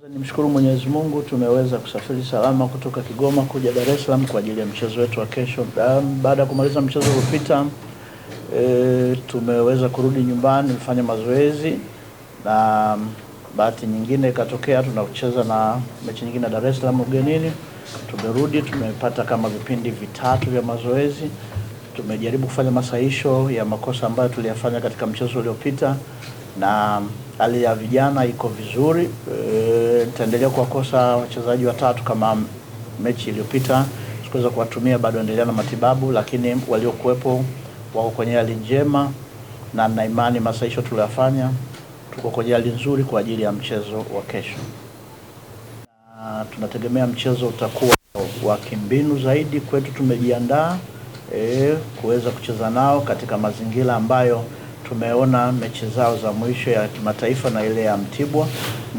Nimshukuru Mwenyezi Mungu tumeweza kusafiri salama kutoka Kigoma kuja Dar es Salaam kwa ajili ya mchezo wetu wa kesho. Baada ya kumaliza mchezo uliopita, tumeweza kurudi nyumbani kufanya mazoezi, na bahati nyingine ikatokea tunacheza na mechi nyingine Dar es Salaam ugenini. Tumerudi, tumepata kama vipindi vitatu vya mazoezi. Tumejaribu kufanya masahisho ya makosa ambayo tuliyafanya katika mchezo uliopita, na hali ya vijana iko vizuri. Nitaendelea kuwakosa wachezaji watatu kama mechi iliyopita sikuweza kuwatumia, bado endelea na matibabu, lakini waliokuwepo wako kwenye hali njema, na na imani masahisho tuliyofanya tuko kwenye hali nzuri kwa ajili ya mchezo wa kesho. Na tunategemea mchezo utakuwa wa kimbinu zaidi kwetu. Tumejiandaa kuweza kucheza nao katika mazingira ambayo tumeona mechi zao za mwisho ya kimataifa na ile ya Mtibwa,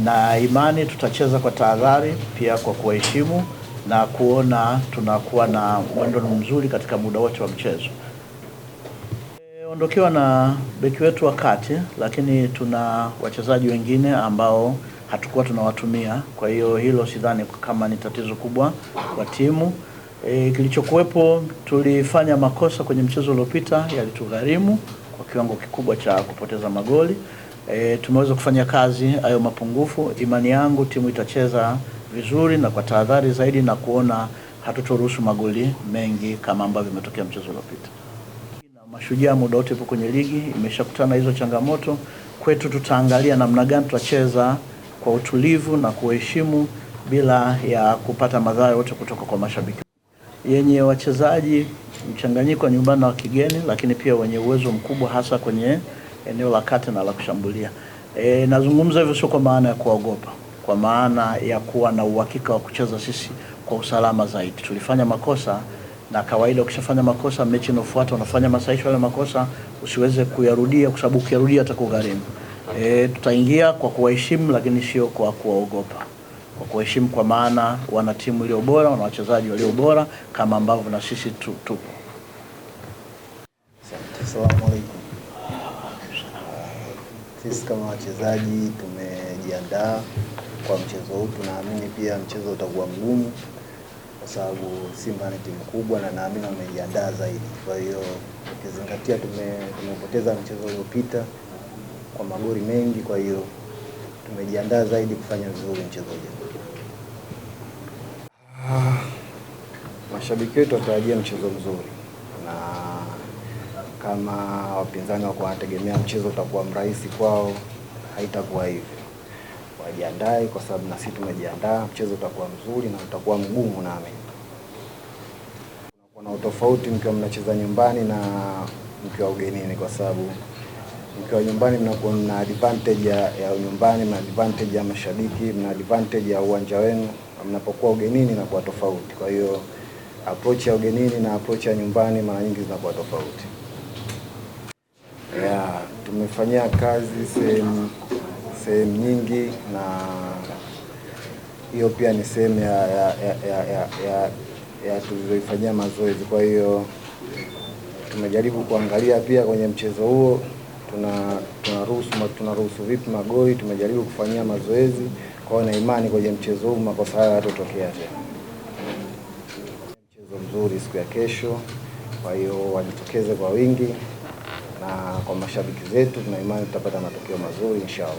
na imani tutacheza kwa tahadhari, pia kwa kuheshimu na kuona tunakuwa na mwendo mzuri katika muda wote wa mchezo. Ondokewa na beki wetu wa kati, lakini tuna wachezaji wengine ambao hatukuwa tunawatumia, kwa hiyo hilo sidhani kama ni tatizo kubwa kwa timu. Kilichokuwepo, tulifanya makosa kwenye mchezo uliopita yalitugharimu kwa kiwango kikubwa cha kupoteza magoli. Tumeweza kufanya kazi hayo mapungufu. Imani yangu timu itacheza vizuri na kwa tahadhari zaidi, na kuona hatutoruhusu magoli mengi kama ambavyo imetokea mchezo uliopita. Na Mashujaa muda wote ipo kwenye ligi, imeshakutana hizo changamoto. Kwetu tutaangalia namna gani tutacheza kwa utulivu na kuheshimu bila ya kupata madhara yote kutoka kwa mashabiki. Yenye wachezaji mchanganyiko wa nyumbani na wa kigeni, lakini pia wenye uwezo mkubwa hasa kwenye eneo la kati na la kushambulia. Nazungumza hivyo sio kwa maana ya kuogopa, kwa maana ya kuwa na uhakika wa kucheza sisi kwa usalama zaidi. Tulifanya makosa, na kawaida ukishafanya makosa mechi inayofuata unafanya masahisho yale makosa usiweze kuyarudia, kwa sababu ukiyarudia atakugharimu. Tutaingia kwa kuwaheshimu, lakini sio kwa kuogopa. Kwa kuheshimu, kwa maana wana timu iliyo bora, wana wachezaji walio bora kama ambavyo na sisi tupo. Asalamu alaykum. Sisi kama wachezaji tumejiandaa kwa mchezo huu. Tunaamini pia mchezo utakuwa mgumu kwa sababu Simba ni timu kubwa, na naamini wamejiandaa zaidi. Kwa hiyo ukizingatia tumepoteza mchezo uliopita kwa magoli mengi, kwa hiyo tumejiandaa zaidi kufanya vizuri mchezo huu. Mashabiki wetu watarajia mchezo mzuri, na kama wapinzani wako wanategemea mchezo utakuwa mrahisi kwao, haitakuwa hivyo. Wajiandae kwa sababu na sisi tumejiandaa. Mchezo utakuwa mzuri na utakuwa mgumu, naamini. Kuna utofauti mkiwa mnacheza nyumbani na mkiwa ugenini, kwa sababu mkiwa nyumbani mnakuwa na advantage ya nyumbani, na advantage ya mashabiki, na advantage ya uwanja wenu. Mnapokuwa ugenini na kuwa tofauti. Kwa hiyo approach ya ugenini na approach ya nyumbani mara nyingi zinakuwa tofauti. Tumefanyia kazi sehemu nyingi, na hiyo pia ni sehemu ya tulizofanyia mazoezi. Kwa hiyo tumejaribu kuangalia pia kwenye mchezo huo tunaruhusu vipi magoli. Tumejaribu kufanyia mazoezi, kwa hiyo na imani kwenye mchezo huu makosa haya hatatokea tena. Mchezo mzuri siku ya kesho, kwa hiyo wajitokeze kwa wingi, na kwa mashabiki zetu tuna imani tutapata matokeo mazuri inshallah.